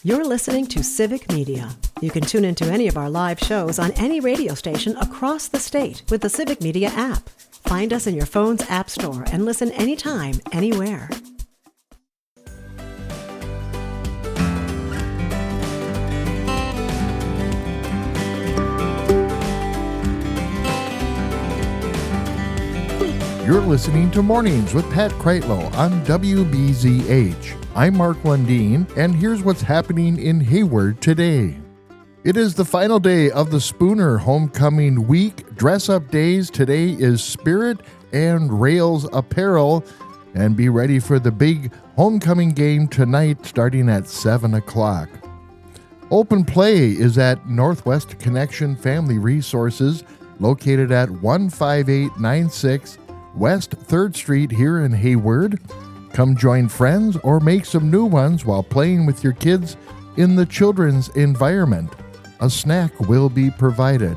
You're listening to Civic Media. You can tune into any of our live shows on any radio station across the state with the Civic Media app. Find us in your phone's app store and listen anytime, anywhere. You're listening to Mornings with Pat Kreitlow on WBZH. I'm Mark Lundeen, and here's what's happening in Hayward today. It is the final day of the Spooner Homecoming Week. Dress-up days today is Spirit and Rails Apparel. And be ready for the big homecoming game tonight starting at 7 o'clock. Open play is at Northwest Connection Family Resources, located at 15896 West 3rd Street here in Hayward. Come join friends or make some new ones while playing with your kids in the children's environment. A snack will be provided.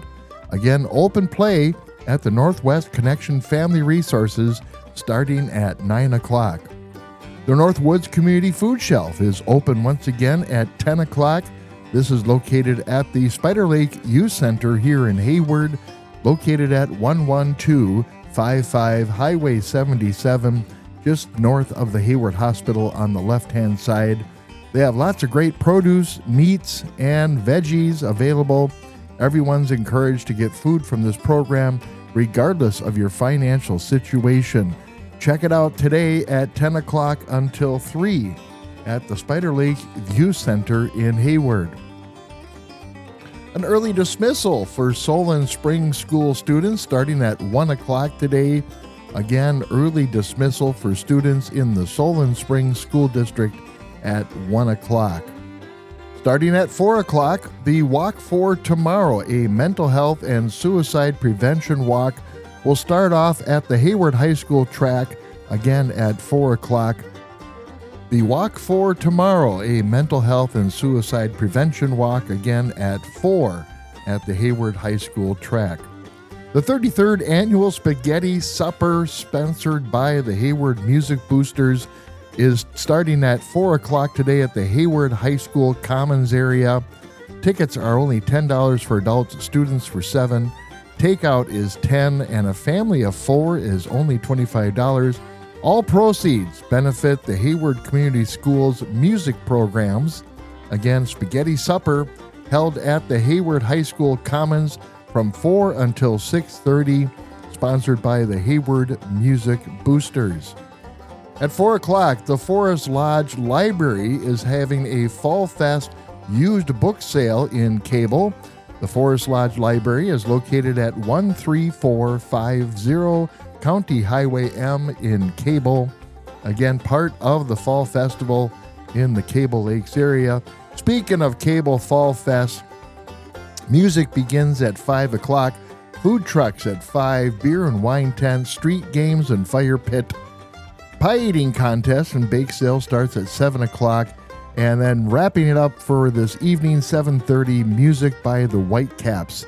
Again, open play at the Northwest Connection Family Resources starting at 9 o'clock. The Northwoods Community Food Shelf is open once again at 10 o'clock. This is located at the Spider Lake Youth Center here in Hayward, located at 11255 Highway 77, just north of the Hayward Hospital on the left-hand side. They have lots of great produce, meats, and veggies available. Everyone's encouraged to get food from this program, regardless of your financial situation. Check it out today at 10 o'clock until 3 at the Spider Lake Youth Center in Hayward. An early dismissal for Solon Spring School students starting at 1 o'clock today. Again, early dismissal for students in the Solon Spring School District at 1 o'clock. Starting at 4 o'clock, the Walk for Tomorrow, a mental health and suicide prevention walk, will start off at the Hayward High School track, again at 4 o'clock. The Walk for Tomorrow, a mental health and suicide prevention walk, again at 4 at the Hayward High School track. The 33rd Annual Spaghetti Supper, sponsored by the Hayward Music Boosters, is starting at 4 o'clock today at the Hayward High School Commons area. Tickets are only $10 for adults, students for $7. Takeout is $10, and a family of 4 is only $25. All proceeds benefit the Hayward Community Schools music programs. Again, Spaghetti Supper held at the Hayward High School Commons from 4 until 6:30, sponsored by the Hayward Music Boosters. At 4 o'clock, the Forest Lodge Library is having a Fall Fest used book sale in Cable. The Forest Lodge Library is located at 13450 County Highway M in Cable. Again, part of the Fall Festival in the Cable Lakes area. Speaking of Cable Fall Fest, music begins at 5 o'clock, food trucks at 5, beer and wine tent, street games and fire pit. Pie eating contest and bake sale starts at 7 o'clock. And then wrapping it up for this evening, 7:30, music by the Whitecaps.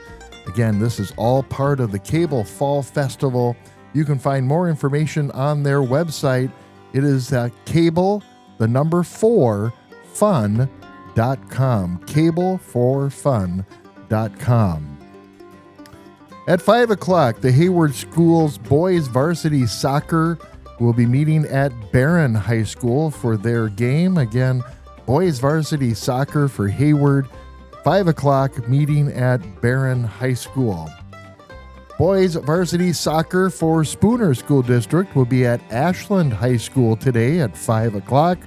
Again, this is all part of the Cable Fall Festival. You can find more information on their website. It is cable4fun.com. Cable4fun.com. At 5 o'clock, the Hayward Schools boys varsity soccer will be meeting at Barron High School for their game. Again, boys varsity soccer for Hayward, 5 o'clock, meeting at Barron High School. Boys varsity soccer for Spooner School District will be at Ashland High School today at 5 o'clock.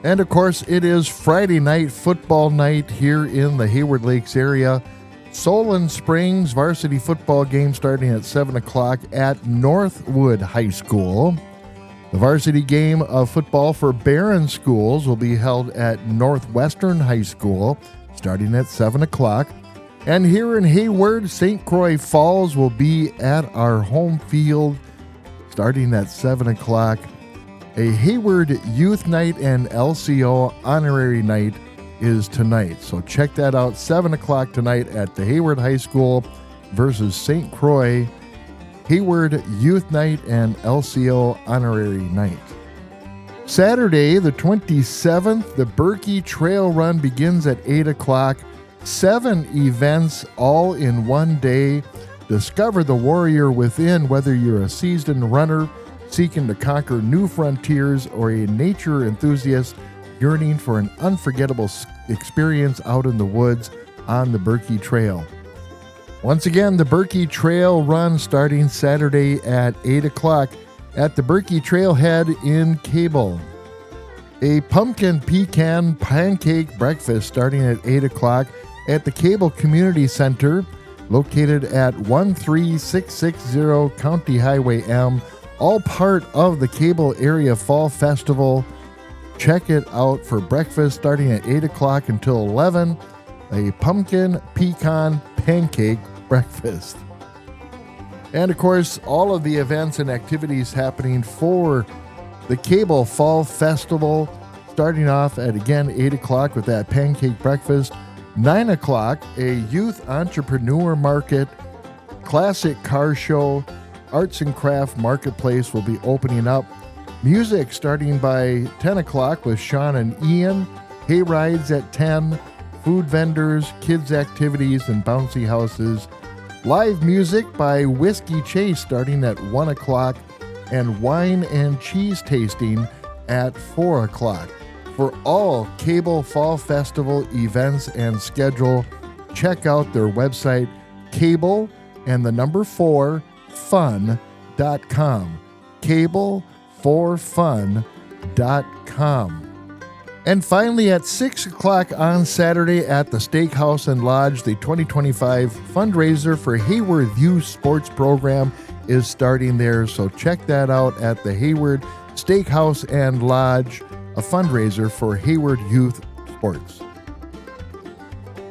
And of course, it is Friday night football night here in the Hayward Lakes area. Solon Springs varsity football game starting at 7 o'clock at Northwood High School. The varsity game of football for Barron schools will be held at Northwestern High School starting at 7 o'clock. And here in Hayward, St. Croix Falls will be at our home field starting at 7 o'clock. A Hayward Youth Night and LCO Honorary Night is tonight. So check that out, 7 o'clock tonight at the Hayward High School versus St. Croix. Hayward Youth Night and LCO Honorary Night. Saturday, the 27th, the Berkey Trail Run begins at 8 o'clock. 7 events all in one day. Discover the warrior within, whether you're a seasoned runner seeking to conquer new frontiers or a nature enthusiast yearning for an unforgettable experience out in the woods on the Berkey Trail. Once again, the Berkey Trail Run starting Saturday at 8 o'clock at the Berkey Trailhead in Cable. A pumpkin pecan pancake breakfast starting at 8 o'clock at the Cable Community Center, located at 13660 County Highway M, all part of the Cable Area Fall Festival. Check it out for breakfast starting at 8 o'clock until 11, a pumpkin pecan pancake breakfast. And of course, all of the events and activities happening for the Cable Fall Festival, starting off at, again, 8 o'clock with that pancake breakfast. 9 o'clock, a youth entrepreneur market, classic car show, arts and craft marketplace will be opening up. Music starting by 10 o'clock with Sean and Ian. Hay rides at 10. Food vendors, kids activities, and bouncy houses. Live music by Whiskey Chase starting at 1 o'clock. And wine and cheese tasting at 4 o'clock. For all Cable Fall Festival events and schedule, check out their website, cable and the number 4 fun.com. cable4fun.com. And finally, at 6 o'clock on Saturday at the Steakhouse and Lodge, the 2025 fundraiser for Hayward Youth Sports Program is starting there. So check that out at the Hayward Steakhouse and Lodge, a fundraiser for Hayward Youth Sports.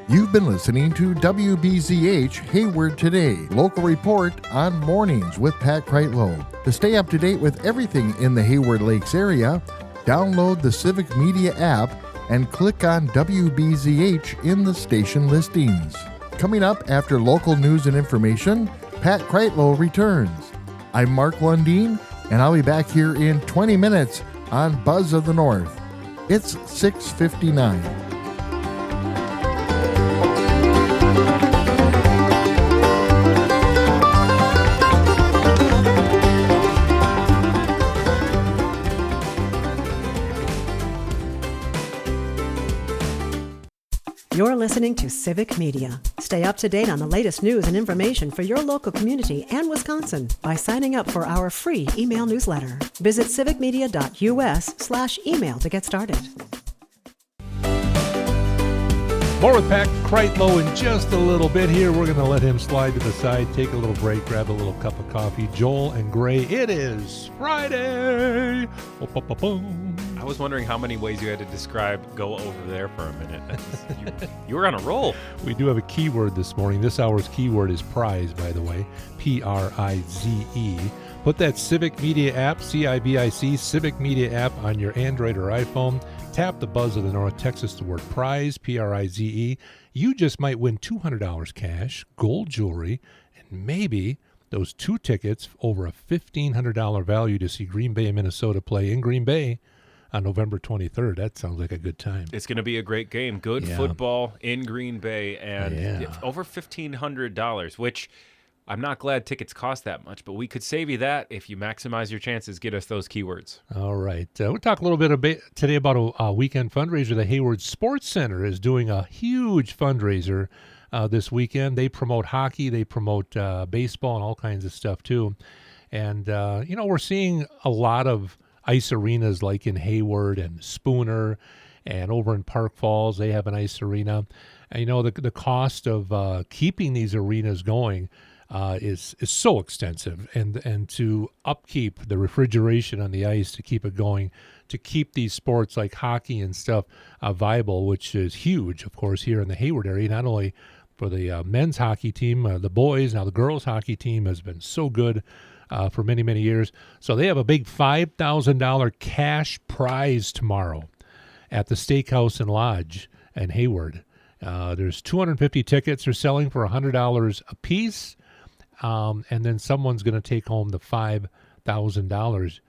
You've been listening to WBZH Hayward Today, local report on mornings with Pat Kreitlow. To stay up to date with everything in the Hayward Lakes area, download the Civic Media app and click on WBZH in the station listings. Coming up after local news and information, Pat Kreitlow returns. I'm Mark Lundeen, and I'll be back here in 20 minutes on Buzz of the North. It's 6:59. You're listening to Civic Media. Stay up to date on the latest news and information for your local community and Wisconsin by signing up for our free email newsletter. Visit civicmedia.us/email to get started. More with Pat Kreitlow in just a little bit here. We're going to let him slide to the side, take a little break, grab a little cup of coffee. Joel and Gray, it is Friday. I was wondering how many ways you had to describe go over there for a minute. You were on a roll. We do have a keyword this morning. This hour's keyword is prize, by the way, Prize. Put that Civic Media app, CIVIC, Civic Media app on your Android or iPhone. Tap the Buzz of the North, text us the word prize, Prize. You just might win $200 cash, gold jewelry, and maybe those 2 tickets over a $1,500 value to see Green Bay, Minnesota play in Green Bay on November 23rd. That sounds like a good time. It's going to be a great game. Good football in Green Bay, and over $1,500, which I'm not glad tickets cost that much, but we could save you that if you maximize your chances. Get us those keywords. All right. We'll talk a little bit today about a weekend fundraiser. The Hayward Sports Center is doing a huge fundraiser this weekend. They promote hockey, they promote baseball, and all kinds of stuff too. And, we're seeing a lot of ice arenas like in Hayward and Spooner, and over in Park Falls, they have an ice arena. And, the cost of keeping these arenas going is so extensive, and to upkeep the refrigeration on the ice to keep it going, to keep these sports like hockey and stuff viable, which is huge, of course, here in the Hayward area, not only for the men's hockey team, the boys, now the girls hockey team has been so good for many, many years. So they have a big $5,000 cash prize tomorrow at the Steakhouse and Lodge in Hayward. There's 250 tickets they're selling for $100 a piece. And then someone's going to take home the $5,000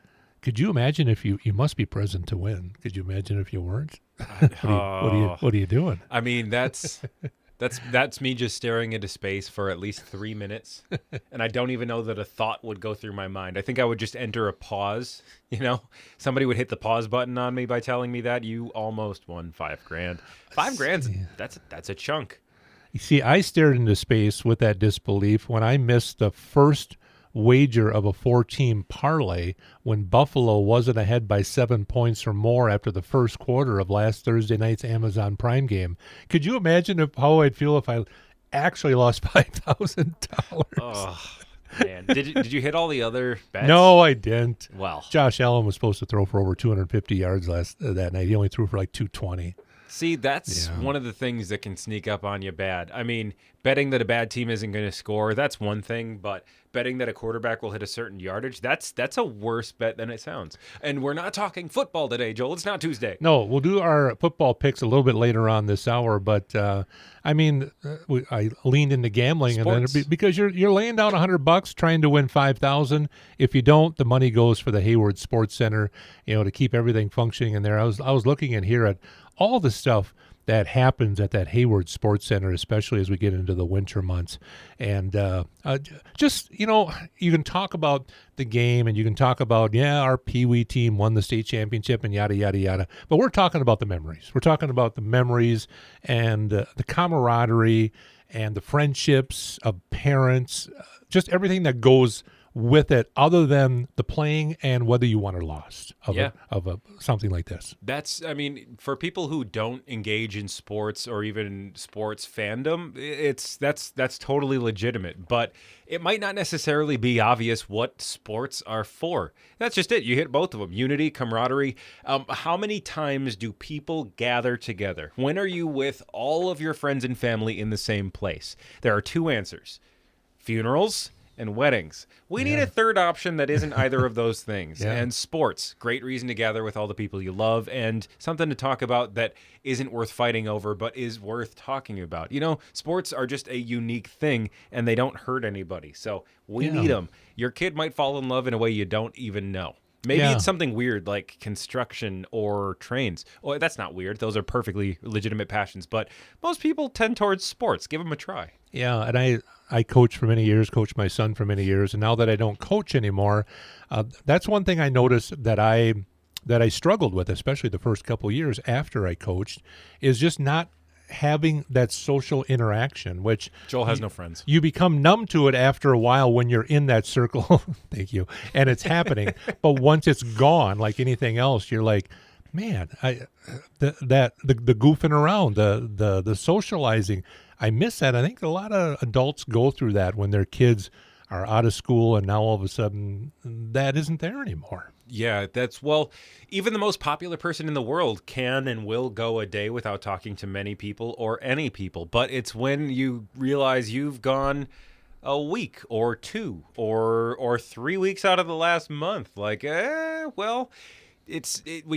Could you imagine if you must be present to win? Could you imagine if you weren't? What are you doing? I mean, that's me just staring into space for at least 3 minutes, and I don't even know that a thought would go through my mind. I think I would just enter a pause. Somebody would hit the pause button on me by telling me that you almost won $5,000. $5,000, that's a chunk. You see, I stared into space with that disbelief when I missed the first wager of a 4-team parlay when Buffalo wasn't ahead by 7 points or more after the first quarter of last Thursday night's Amazon Prime game. Could you imagine how I'd feel if I actually lost $5,000? Oh, man. Did you hit all the other bets? No, I didn't. Well, Josh Allen was supposed to throw for over 250 yards that night. He only threw for like 220. See, that's one of the things that can sneak up on you bad. I mean, betting that a bad team isn't going to score, that's one thing, but betting that a quarterback will hit a certain yardage, that's a worse bet than it sounds. And we're not talking football today, Joel. It's not Tuesday. No, we'll do our football picks a little bit later on this hour, but I leaned into gambling and then because you're laying down $100 trying to win $5,000. If you don't, the money goes for the Hayward Sports Center, to keep everything functioning in there. I was looking in here at all the stuff that happens at that Hayward Sports Center, especially as we get into the winter months. And you can talk about the game and you can talk about, our Pee Wee team won the state championship and yada, yada, yada. But we're talking about the memories. We're talking about the memories and the camaraderie and the friendships of parents, just everything that goes with it other than the playing and whether you won or lost of something like this. For people who don't engage in sports or even sports fandom, that's totally legitimate, but it might not necessarily be obvious what sports are for. That's just it. You hit both of them. Unity, camaraderie. How many times do people gather together? When are you with all of your friends and family in the same place? There are two answers: funerals and weddings. We need a third option that isn't either of those things. Yeah. And sports, great reason to gather with all the people you love and something to talk about that isn't worth fighting over but is worth talking about. Sports are just a unique thing and they don't hurt anybody. So we need them. Your kid might fall in love in a way you don't even know. Maybe it's something weird like construction or trains. Oh, that's not weird. Those are perfectly legitimate passions. But most people tend towards sports. Give them a try. Yeah, and I coached for many years, coached my son for many years, and now that I don't coach anymore, that's one thing I noticed that I struggled with, especially the first couple of years after I coached, is just not having that social interaction, which Joel has no friends. You become numb to it after a while when you're in that circle. Thank you. And it's happening. But once it's gone, like anything else, you're like, man, the goofing around, the socializing, I miss that. I think a lot of adults go through that when their kids are out of school and now all of a sudden that isn't there anymore. Yeah, even the most popular person in the world can and will go a day without talking to many people or any people. But it's when you realize you've gone a week or 2 or 3 weeks out of the last month. Like, we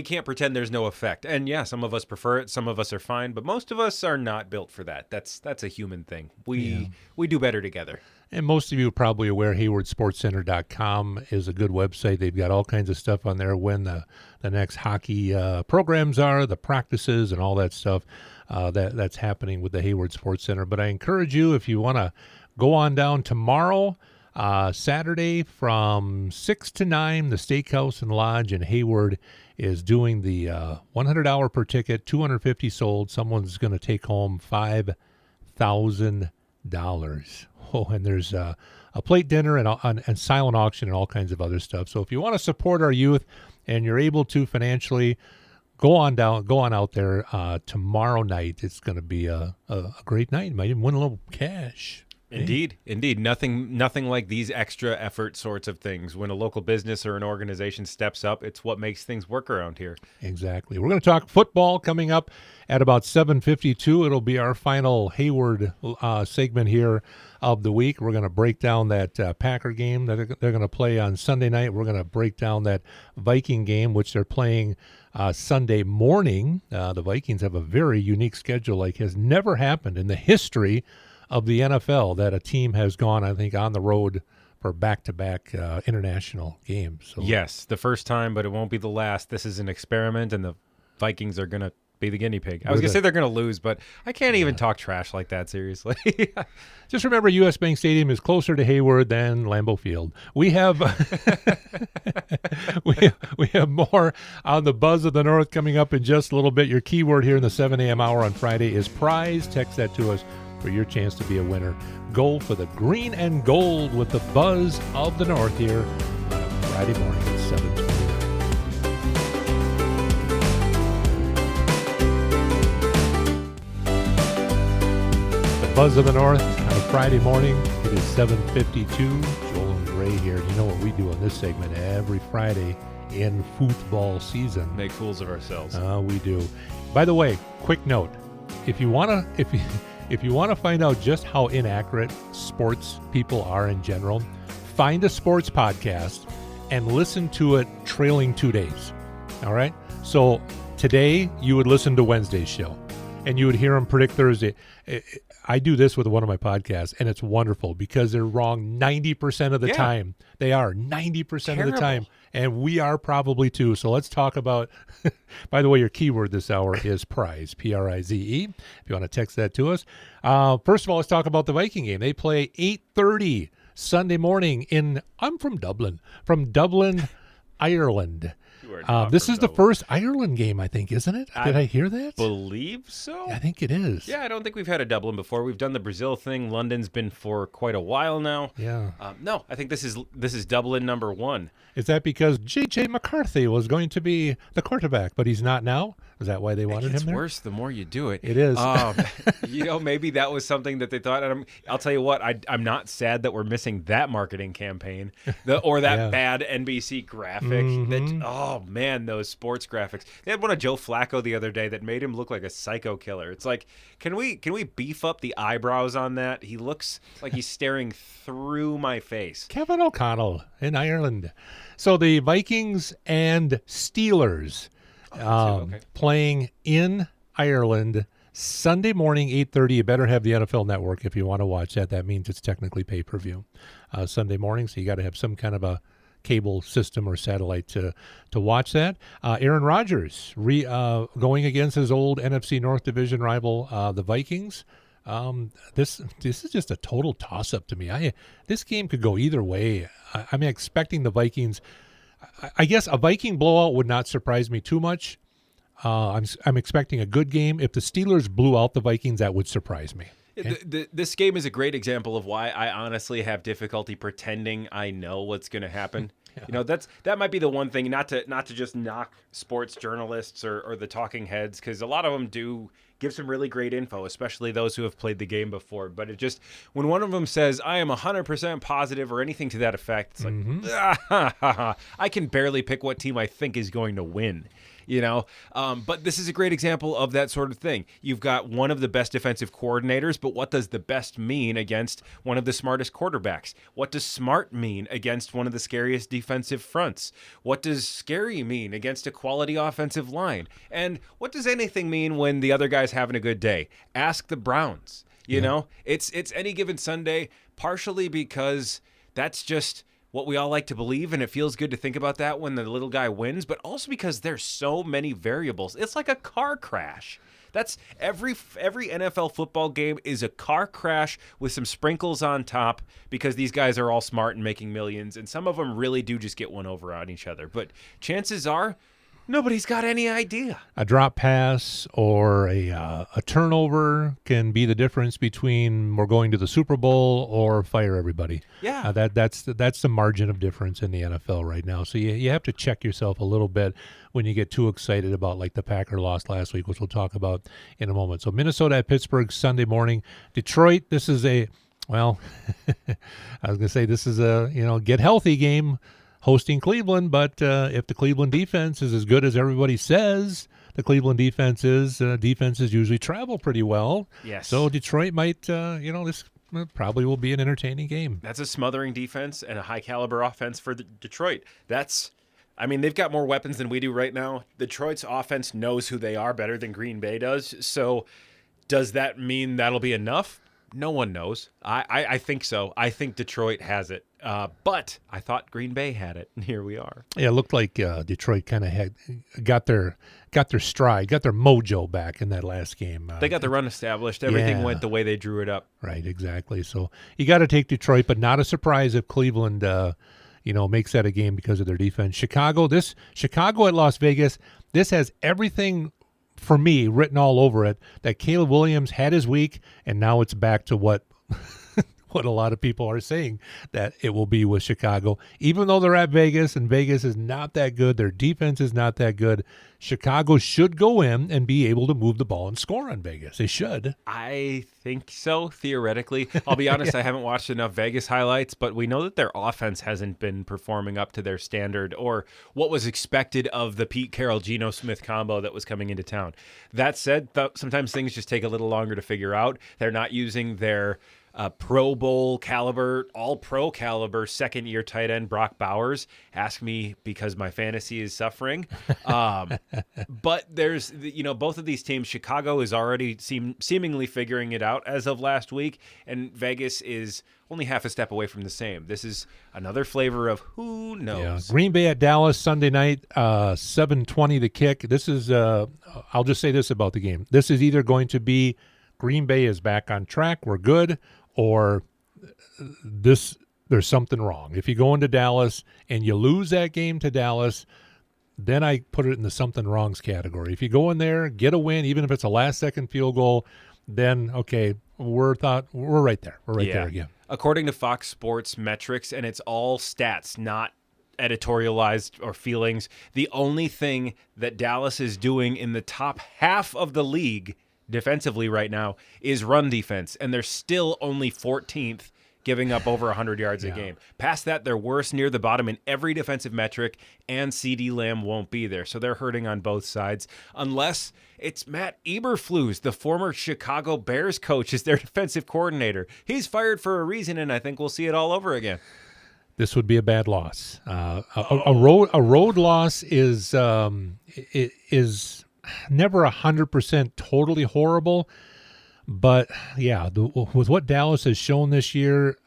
can't pretend there's no effect. And yeah, some of us prefer it, some of us are fine, but most of us are not built for that. That's a human thing. We do better together. And most of you are probably aware HaywardSportsCenter.com is a good website. They've got all kinds of stuff on there when the next hockey programs are, the practices and all that stuff that's happening with the Hayward Sports Center. But I encourage you, if you want to go on down tomorrow, Saturday from 6 to 9, the Steakhouse and Lodge in Hayward is doing the $100 per ticket, 250 sold. Someone's going to take home $5,000. Oh, and there's a plate dinner and silent auction and all kinds of other stuff. So if you want to support our youth and you're able to financially, go on out there tomorrow night. It's going to be a great night. You might even win a little cash. Indeed. Nothing like these extra effort sorts of things. When a local business or an organization steps up, it's what makes things work around here. Exactly. We're going to talk football coming up at about 7:52. It'll be our final Hayward segment here of the week. We're going to break down that Packer game that they're going to play on Sunday night. We're going to break down that Viking game, which they're playing Sunday morning. The Vikings have a very unique schedule, like has never happened in the history of the NFL, that a team has gone, I think, on the road for back-to-back international games. So. Yes, the first time, but it won't be the last. This is an experiment, and the Vikings are going to be the guinea pig. I was going to say they're going to lose, but I can't even talk trash like that, seriously. Just remember, U.S. Bank Stadium is closer to Hayward than Lambeau Field. We have we have more on the Buzz of the North coming up in just a little bit. Your keyword here in the 7 a.m. hour on Friday is prize. Text that to us for your chance to be a winner. Go for the green and gold with the Buzz of the North here on a Friday morning at 7:20. Buzz of the North on a Friday morning. It is 7:52. Joel and Ray here. You know what we do on this segment every Friday in football season? Make fools of ourselves. We do. By the way, quick note: if you wanna find out just how inaccurate sports people are in general, find a sports podcast and listen to it trailing 2 days. All right. So today you would listen to Wednesday's show, and you would hear them predict Thursday. I do this with one of my podcasts, and it's wonderful because they're wrong 90% of the time. They are 90% of the time, and we are probably too. So let's talk about, by the way, your keyword this hour is prize, P-R-I-Z-E, if you want to text that to us. First of all, let's talk about the Viking game. They play 8:30 Sunday morning I'm from Dublin, Ireland. This is the first Ireland game, I think, isn't it? Did I hear that? Believe so. I think it is. Yeah, I don't think we've had a Dublin before. We've done the Brazil thing. London's been for quite a while now. Yeah. No, I think this is Dublin number one. Is that because J.J. McCarthy was going to be the quarterback, but he's not now? Is that why they wanted him there? It's worse the more you do it. It is. Maybe that was something that they thought. I'll tell you what, I'm not sad that we're missing that marketing campaign or that bad NBC graphic. Oh, man, those sports graphics. They had one of Joe Flacco the other day that made him look like a psycho killer. It's like, can we beef up the eyebrows on that? He looks like he's staring through my face. Kevin O'Connell in Ireland. So the Vikings and Steelers playing in Ireland Sunday morning, 8:30. You better have the NFL Network if you want to watch that. That means it's technically pay-per-view Sunday morning, so you got to have some kind of a cable system or satellite to watch that. Aaron Rodgers going against his old NFC North Division rival, the Vikings. This is just a total toss-up to me. This game could go either way. I'm expecting the Vikings. I guess a Viking blowout would not surprise me too much. I'm expecting a good game. If the Steelers blew out the Vikings, that would surprise me. This game is a great example of why I honestly have difficulty pretending I know what's going to happen. Yeah. That might be the one thing, not to just knock sports journalists or the talking heads, because a lot of them do give some really great info, especially those who have played the game before. But it just, when one of them says, I am 100% positive or anything to that effect, it's like, I can barely pick what team I think is going to win. But this is a great example of that sort of thing. You've got one of the best defensive coordinators, but what does the best mean against one of the smartest quarterbacks? What does smart mean against one of the scariest defensive fronts? What does scary mean against a quality offensive line? And what does anything mean when the other guy's having a good day? Ask the Browns. It's any given Sunday, partially because that's just what we all like to believe, and it feels good to think about that when the little guy wins, but also because there's so many variables. It's like a car crash. That's every NFL football game is a car crash with some sprinkles on top, because these guys are all smart and making millions, and some of them really do just get one over on each other. But chances are, nobody's got any idea. A drop pass or a turnover can be the difference between we're going to the Super Bowl or fire everybody. Yeah, that's the margin of difference in the NFL right now. So you have to check yourself a little bit when you get too excited about, like, the Packer lost last week, which we'll talk about in a moment. So Minnesota at Pittsburgh Sunday morning. Detroit, this is I was going to say this is a get healthy game, hosting Cleveland, but if the Cleveland defense is as good as everybody says the Cleveland defense is, defenses usually travel pretty well. Yes. So Detroit might, this probably will be an entertaining game. That's a smothering defense and a high-caliber offense for Detroit. They've got more weapons than we do right now. Detroit's offense knows who they are better than Green Bay does. So does that mean that'll be enough? No one knows. I think so. I think Detroit has it. But I thought Green Bay had it, and here we are. Yeah, it looked like Detroit kind of had got their stride, got their mojo back in that last game. They got the run established. Everything went the way they drew it up. Right, exactly. So you got to take Detroit, but not a surprise if Cleveland, makes that a game because of their defense. Chicago at Las Vegas, this has everything for me written all over it that Caleb Williams had his week, and now it's back to what a lot of people are saying that it will be with Chicago. Even though they're at Vegas, and Vegas is not that good, their defense is not that good, Chicago should go in and be able to move the ball and score on Vegas. They should. I think so, theoretically. I'll be honest, I haven't watched enough Vegas highlights, but we know that their offense hasn't been performing up to their standard or what was expected of the Pete Carroll-Geno Smith combo that was coming into town. That said, sometimes things just take a little longer to figure out. They're not using their Pro Bowl caliber, all-pro caliber second-year tight end Brock Bowers. Ask me because my fantasy is suffering. But there's, both of these teams, Chicago is already seemingly figuring it out as of last week, and Vegas is only half a step away from the same. This is another flavor of who knows. Yeah. Green Bay at Dallas Sunday night, 7:20 the kick. This is, I'll just say this about the game. This is either going to be Green Bay is back on track, we're good, or there's something wrong. If you go into Dallas and you lose that game to Dallas, then I put it in the something wrongs category. If you go in there, get a win, even if it's a last-second field goal, then, okay, we're right there. We're right there again. According to Fox Sports metrics, and it's all stats, not editorialized or feelings, the only thing that Dallas is doing in the top half of the league defensively right now is run defense, and they're still only 14th, giving up over 100 yards a game. Past that, they're worse near the bottom in every defensive metric, and CeeDee Lamb won't be there, so they're hurting on both sides, unless it's Matt Eberflus, the former Chicago Bears coach, is their defensive coordinator. He's fired for a reason, and I think we'll see it all over again. This would be a bad loss. A road loss is never 100% totally horrible, but with what Dallas has shown this year,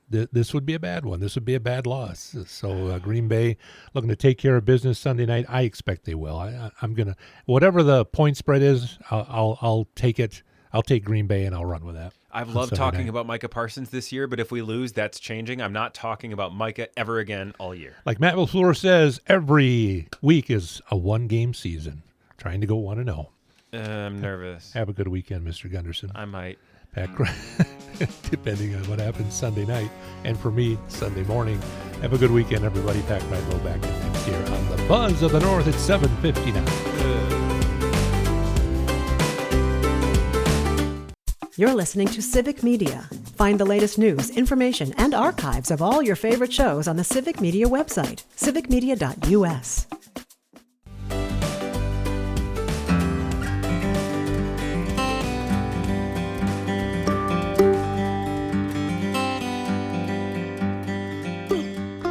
this would be a bad one. This would be a bad loss. So Green Bay looking to take care of business Sunday night. I expect they will. I'm gonna, whatever the point spread is, I'll take it. I'll take Green Bay and I'll run with that. I've loved talking about Micah Parsons this year, but if we lose, that's changing. I'm not talking about Micah ever again all year. Like Matt LaFleur says, every week is a one-game season. Trying to go 1-0. I'm nervous. Have a good weekend, Mr. Gunderson. I might. Depending on what happens Sunday night. And for me, Sunday morning. Have a good weekend, everybody. Pat Kreitlow back in next year on the Buzz of the North at 7:59. You're listening to Civic Media. Find the latest news, information, and archives of all your favorite shows on the Civic Media website, civicmedia.us.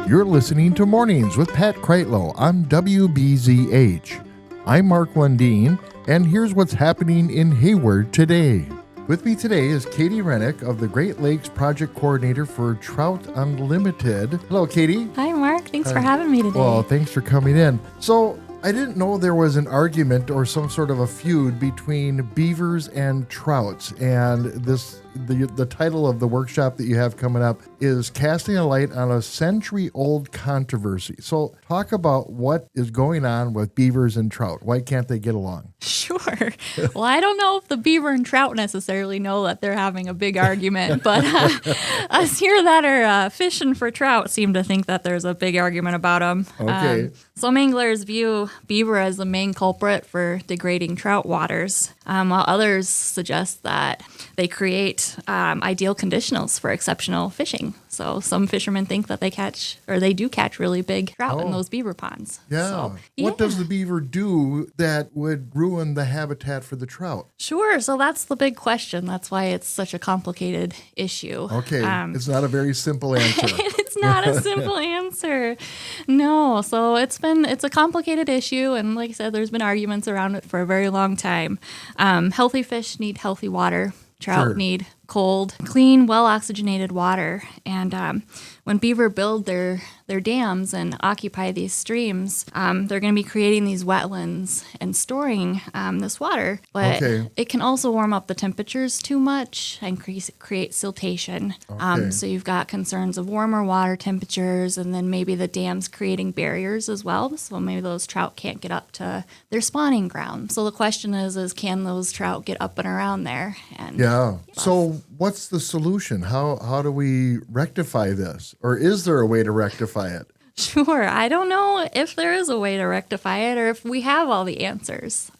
You're listening to Mornings with Pat Kreitlow on WBZH. I'm Mark Lundeen, and here's what's happening in Hayward today. With me today is Katie Rennick of the Great Lakes Project Coordinator for Trout Unlimited. Hello, Katie. Hi, Mark. Thanks for having me today. Well, thanks for coming in. So, I didn't know there was an argument or some sort of a feud between beavers and trouts, and the title of the workshop that you have coming up is Casting a Light on a Century-Old Controversy. So talk about what is going on with beavers and trout. Why can't they get along? Sure. Well, I don't know if the beaver and trout necessarily know that they're having a big argument, but us here that are fishing for trout seem to think that there's a big argument about them. Okay. Some anglers view beaver as the main culprit for degrading trout waters, while others suggest that they create ideal conditionals for exceptional fishing. So some fishermen think that they do catch really big trout in those beaver ponds. Yeah. So, What does the beaver do that would ruin the habitat for the trout? Sure. So that's the big question. That's why it's such a complicated issue. Okay. It's not a very simple answer. It's not a simple answer. No. So it's a complicated issue. And like I said, there's been arguments around it for a very long time. Healthy fish need healthy water. Trout need cold, clean, well-oxygenated water. And when beaver build their dams and occupy these streams, they're going to be creating these wetlands and storing this water. But it can also warm up the temperatures too much and create siltation. So you've got concerns of warmer water temperatures, and then maybe the dams creating barriers as well. So maybe those trout can't get up to their spawning ground. So the question is can those trout get up and around there? And so what's the solution? How do we rectify this? Or is there a way to rectify it? Sure. I don't know if there is a way to rectify it or if we have all the answers.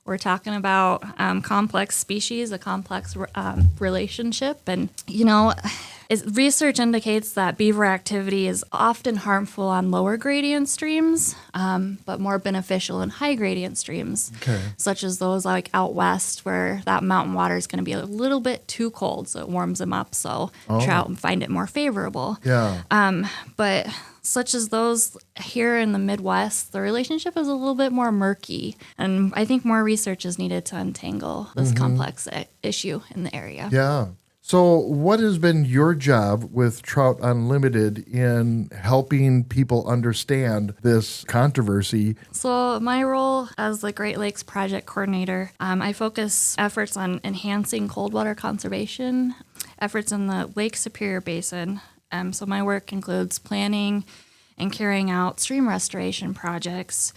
We're talking about complex species, a complex relationship. And, research indicates that beaver activity is often harmful on lower gradient streams, but more beneficial in high gradient streams, such as those like out west where that mountain water is going to be a little bit too cold, so it warms them up, so trout find it more favorable. But such as those here in the Midwest, the relationship is a little bit more murky, and I think more research is needed to untangle this complex issue in the area. So what has been your job with Trout Unlimited in helping people understand this controversy? So my role as the Great Lakes Project Coordinator, I focus efforts on enhancing cold water conservation, efforts in the Lake Superior Basin. So my work includes planning and carrying out stream restoration projects,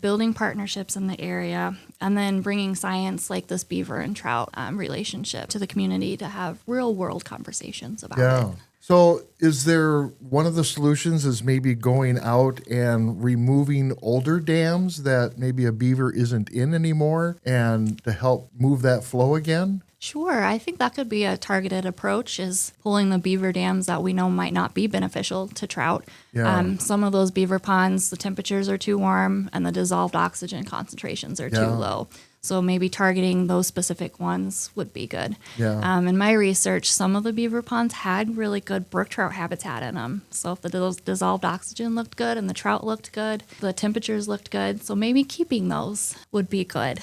building partnerships in the area, and then bringing science like this beaver and trout relationship to the community to have real-world conversations about it. So is there one of the solutions is maybe going out and removing older dams that maybe a beaver isn't in anymore and to help move that flow again? Sure. I think that could be a targeted approach, is pulling the beaver dams that we know might not be beneficial to trout. Some of those beaver ponds, the temperatures are too warm and the dissolved oxygen concentrations are too low. So maybe targeting those specific ones would be good. In my research, some of the beaver ponds had really good brook trout habitat in them. So if the dissolved oxygen looked good and the trout looked good, the temperatures looked good, so maybe keeping those would be good.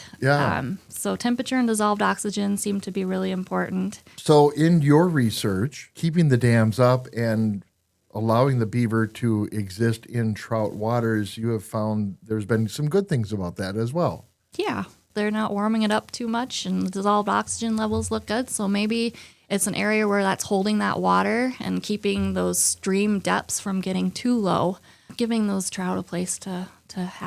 So temperature and dissolved oxygen seem to be really important. So in your research, keeping the dams up and allowing the beaver to exist in trout waters, you have found there's been some good things about that as well. They're not warming it up too much and the dissolved oxygen levels look good. So maybe it's an area where that's holding that water and keeping those stream depths from getting too low, giving those trout a place to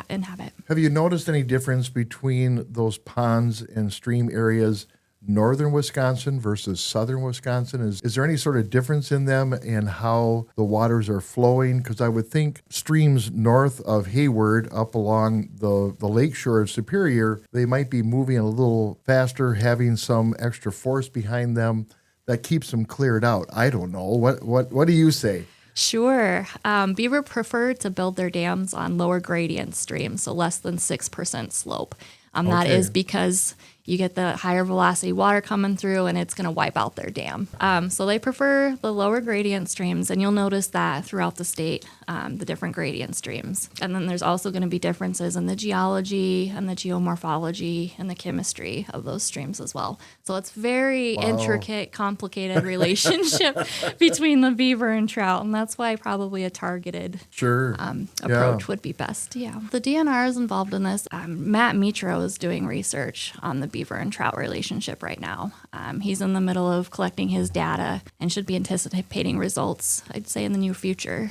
inhabit. Have you noticed any difference between those ponds and stream areas, northern Wisconsin versus southern Wisconsin? Is there any sort of difference in them and how the waters are flowing? Because I would think streams north of Hayward up along the lakeshore of Superior, they might be moving a little faster, having some extra force behind them that keeps them cleared out. I don't know. What do you say? Sure. Beaver prefer to build their dams on lower gradient streams, so less than 6% slope. That is because you get the higher velocity water coming through and it's going to wipe out their dam. So they prefer the lower gradient streams, and you'll notice that throughout the state, the different gradient streams. And then there's also going to be differences in the geology and the geomorphology and the chemistry of those streams as well. So it's very intricate, complicated relationship between the beaver and trout, and that's why probably a targeted approach would be best. The DNR is involved in this. Matt Mitro is doing research on the beaver and trout relationship right now. He's in the middle of collecting his data and should be anticipating results, I'd say, in the near future.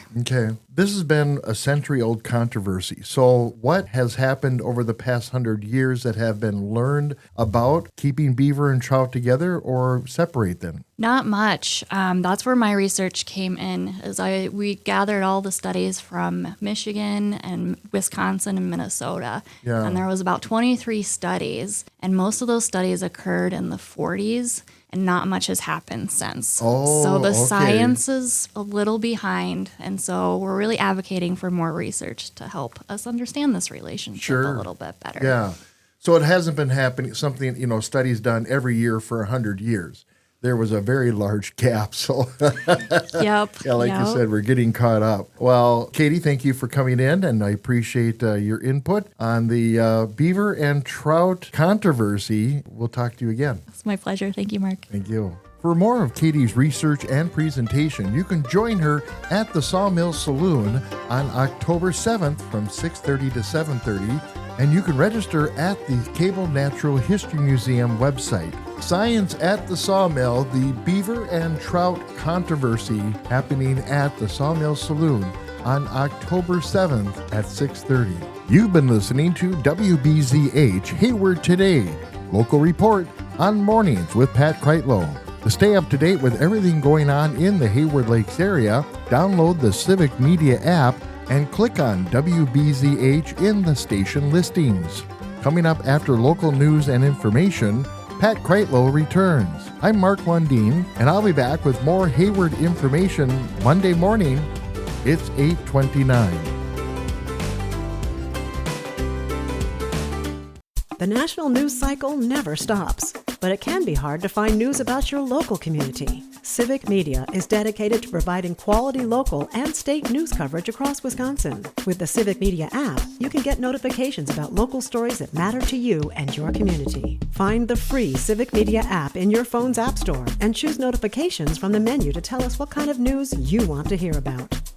This has been a century-old controversy. So what has happened over the past 100 years that have been learned about keeping beaver and trout together or separate them? Not much. That's where my research came in. We gathered all the studies from Michigan and Wisconsin and Minnesota. And there was about 23 studies, and most of those studies occurred in the 40s. And not much has happened since. So the science is a little behind. And so we're really advocating for more research to help us understand this relationship a little bit better. So it hasn't been happening, studies done every year for 100 years. there was a very large gap. So, Yep. yeah, like you said, we're getting caught up. Well, Katie, thank you for coming in, and I appreciate your input on the beaver and trout controversy. We'll talk to you again. It's my pleasure. Thank you, Mark. Thank you. For more of Katie's research and presentation, you can join her at the Sawmill Saloon on October 7th from 6:30 to 7:30, and you can register at the Cable Natural History Museum website. Science at the Sawmill, the Beaver and Trout Controversy, happening at the Sawmill Saloon on October 7th at 6:30. You've been listening to WBZH Hayward Today, local report on mornings with Pat Kreitlow. To stay up to date with everything going on in the Hayward Lakes area, download the Civic Media app and click on WBZH in the station listings. Coming up after local news and information, Pat Kreitlow returns. I'm Mark Lundeen, and I'll be back with more Hayward information Monday morning. It's 8:29. The national news cycle never stops, but it can be hard to find news about your local community. Civic Media is dedicated to providing quality local and state news coverage across Wisconsin. With the Civic Media app, you can get notifications about local stories that matter to you and your community. Find the free Civic Media app in your phone's app store and choose notifications from the menu to tell us what kind of news you want to hear about.